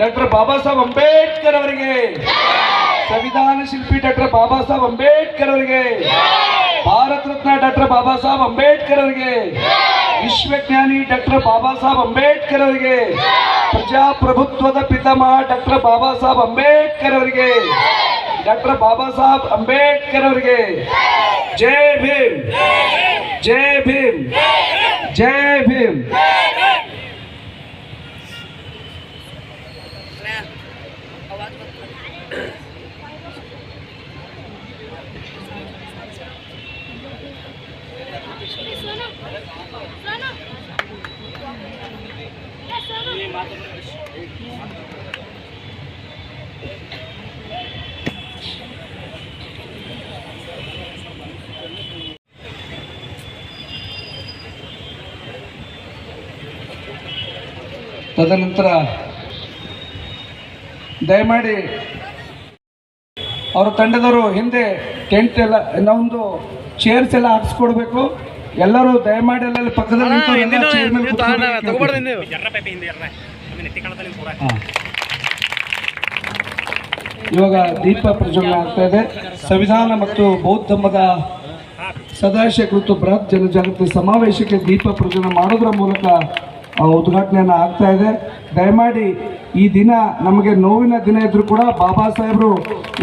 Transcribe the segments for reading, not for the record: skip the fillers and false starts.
Doctor Baba Saheb Ambedkar ಅವರಿಗೆ, ಸಂವಿಧಾನ ಶಿಲ್ಪಿ ಡಾಕ್ಟರ್ ಬಾಬಾ ಸಾಹೇಬ್ ಅಂಬೇಡ್ಕರ್ ಅವರಿಗೆ, ಭಾರತ ರತ್ನ ಡಾಕ್ಟರ್ ಬಾಬಾ ಸಾಹೇಬ್ ಅಂಬೇಡ್ಕರ್ ಅವರಿಗೆ, ವಿಶ್ವಜ್ಞಾನಿ ಡಾಕ್ಟರ್ ಬಾಬಾ ಸಾಹೇಬ್ ಅಂಬೇಡ್ಕರ್ ಅವರಿಗೆ, ಪ್ರಜಾಪ್ರಭುತ್ವದ ಪಿತಾಮಹ ಡಾಕ್ಟರ್ ಬಾಬಾ ಸಾಹೇಬ್ ಅಂಬೇಡ್ಕರ್ ಅವರಿಗೆ, ಡಾಕ್ಟರ್ ಬಾಬಾ ಸಾಹೇಬ್ ಅಂಬೇಡ್ಕರ್ ಅವರಿಗೆ ಜೈ ಭೀಮ್, ಜೈ ಭೀಮ್, ಜೈ ಭೀಮ್. ತದನಂತರ ದಯಮಾಡಿ ಅವರ ತಂಡದವರು ಹಿಂದೆ ಟೆಂಟ್ ಎಲ್ಲ ಇನ್ನೊಂದು ಚೇರ್ಸ್ ಎಲ್ಲ ಹಾಕಿಸ್ಕೊಡ್ಬೇಕು. ಎಲ್ಲರೂ ದಯಮಾಡಿ ಎಲ್ಲ ಪಕ್ಕದಲ್ಲಿ ಇವಾಗ ದೀಪ ಪ್ರಜ್ವಲನೆ ಆಗ್ತಾ ಇದೆ. ಸಂವಿಧಾನ ಮತ್ತು ಬೌದ್ಧ ಧರ್ಮದ ಸದಾಶಯ ಕುರಿತು ಬೃಹತ್ ಜನಜಾಗೃತಿ ಸಮಾವೇಶಕ್ಕೆ ದೀಪ ಪ್ರಜ್ವಲನೆ ಮಾಡೋದ್ರ ಮೂಲಕ ಉದ್ಘಾಟನೆಯನ್ನು ಆಗ್ತಾ ಇದೆ. ದಯಮಾಡಿ ಈ ದಿನ ನಮಗೆ ನೋವಿನ ದಿನ ಇದ್ರೂ ಕೂಡ ಬಾಬಾ ಸಾಹೇಬರು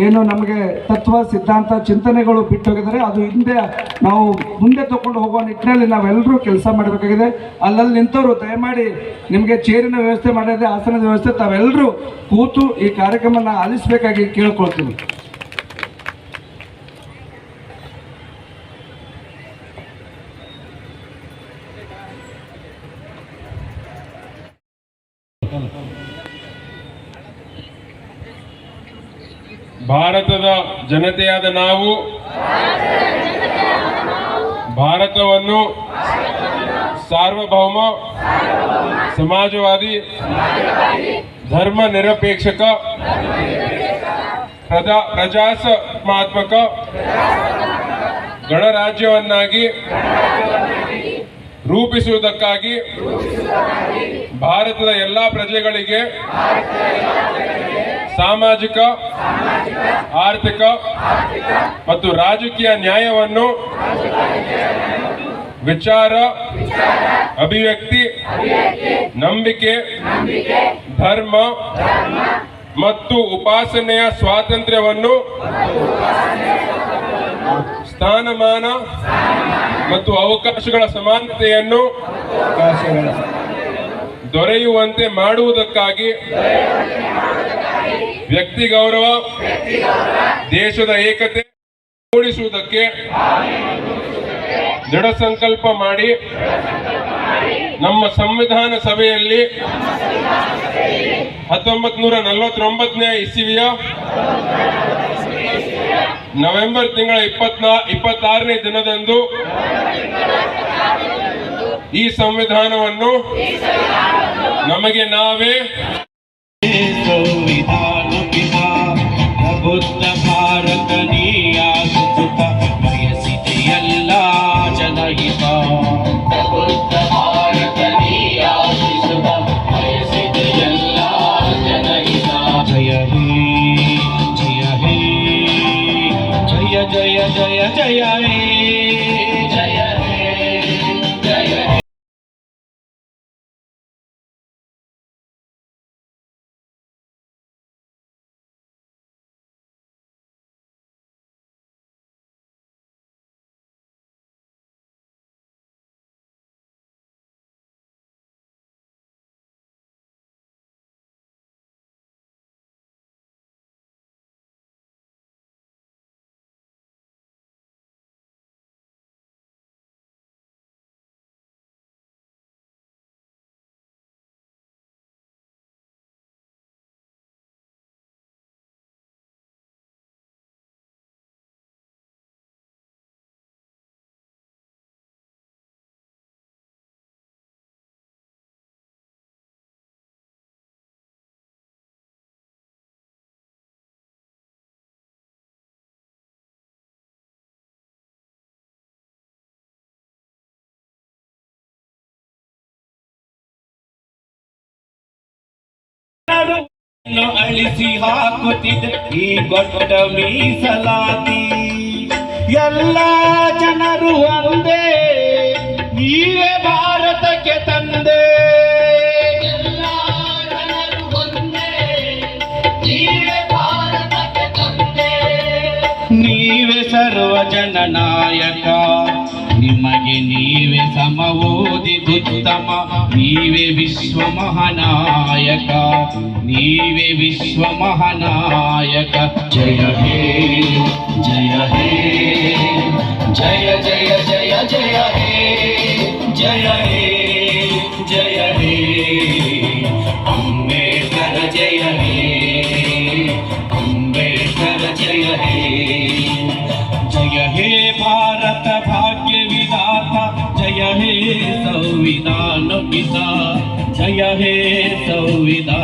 ಏನು ನಮಗೆ ತತ್ವ ಸಿದ್ಧಾಂತ ಚಿಂತನೆಗಳು ಬಿಟ್ಟು ಹೋಗಿದ್ದಾರೆ, ಅದು ಹಿಂದೆ ನಾವು ಮುಂದೆ ತಗೊಂಡು ಹೋಗುವ ನಿಟ್ಟಿನಲ್ಲಿ ನಾವೆಲ್ಲರೂ ಕೆಲಸ ಮಾಡಬೇಕಾಗಿದೆ. ಅಲ್ಲಲ್ಲಿ ನಿಂತವರು ದಯಮಾಡಿ ನಿಮಗೆ ಚೇರಿನ ವ್ಯವಸ್ಥೆ ಮಾಡಿದೆ, ಆಸನದ ವ್ಯವಸ್ಥೆ, ತಾವೆಲ್ಲರೂ ಕೂತು ಈ ಕಾರ್ಯಕ್ರಮನ ಆಲಿಸಬೇಕಾಗಿ ಕೇಳ್ಕೊಳ್ತೀನಿ. ಭಾರತದ ಜನತೆಯಾದ ನಾವು ಭಾರತವನ್ನು ಸಾರ್ವಭೌಮ ಸಮಾಜವಾದಿ ಧರ್ಮ ನಿರಪೇಕ್ಷಕ ಪ್ರಜಾಸತ್ತಾತ್ಮಕ ಗಣರಾಜ್ಯವನ್ನಾಗಿ ರೂಪಿಸುವುದಕ್ಕಾಗಿ ಭಾರತದ ಎಲ್ಲ ಪ್ರಜೆಗಳಿಗೆ ಸಾಮಾಜಿಕ, ಆರ್ಥಿಕ ಮತ್ತು ರಾಜಕೀಯ ನ್ಯಾಯವನ್ನು ವಿಚಾರ, ಅಭಿವ್ಯಕ್ತಿ, ನಂಬಿಕೆ, ಧರ್ಮ ಮತ್ತು ಉಪಾಸನೆಯ ಸ್ವಾತಂತ್ರ್ಯವನ್ನು ಸ್ಥಾನಮಾನ ಮತ್ತು ಅವಕಾಶಗಳ ಸಮಾನತೆಯನ್ನು ದೊರೆಯುವಂತೆ ಮಾಡುವುದಕ್ಕಾಗಿ ವ್ಯಕ್ತಿ ಗೌರವ, ದೇಶದ ಏಕತೆ ಮೂಡಿಸುವುದಕ್ಕೆ ದೃಢ ಸಂಕಲ್ಪ ಮಾಡಿ ನಮ್ಮ ಸಂವಿಧಾನ ಸಭೆಯಲ್ಲಿ 1949ನೇ ಇಸವಿಯ ನವೆಂಬರ್ ತಿಂಗಳ 26ನೇ ದಿನದಂದು ಈ ಸಂವಿಧಾನವನ್ನು ನಮಗೆ ನಾವೇ ಸಂವಿಧಾನ ಪಿತಾ ಪ್ರಬುದ್ಧ ಭಾರತನೀಯ ಸುತ ಬಯಸಿದೆಯಲ್ಲ ಜನಹಿತ, ಪ್ರಬುದ್ಧ ಭಾರತನೀಯ ಸುತ ಬಯಸಿದೆಯಲ್ಲ ಜನಹಿತ. ಜಯ ಹೇ ಜಯ ಹೇ ಜಯ ಜಯ ಜಯ ಜಯ ಹೇ. ಅಳಿಸಿ ಹಾಕುತ್ತಿದ್ದ ಈ ದೊಡ್ಡ ಮೀಸಲಾತಿ ಎಲ್ಲ ಜನರು ಒಂದೇ ನೀವೇ ಭಾರತಕ್ಕೆ ತಂದೆ ನೀವೇ ಸರ್ವ ಜನನಾಯಕ ನಿಮಗೆ ನೀವೇ ಸಮವೋದಿದುತ್ತಮ ನೀವೇ ವಿಶ್ವ ಮಹಾನಾಯಕ ನೀವೇ ವಿಶ್ವ ಮಹಾನಾಯಕ ಜಯ ಹೇ ಜಯ ಹೇ ಜಯ ಜಯ ಜಯ ಜಯ ಹೇ ಜಯ ಹೇ ಜಯ ಹೇ ಅಂಬೇಡ್ಕರ ಜಯ ಹೇ ಅಂಬೇಡ್ಕರ ಜಯ ಹೇ जय हे भारत भाग्य विधाता जय हे संविधान पिता जय हे संविधान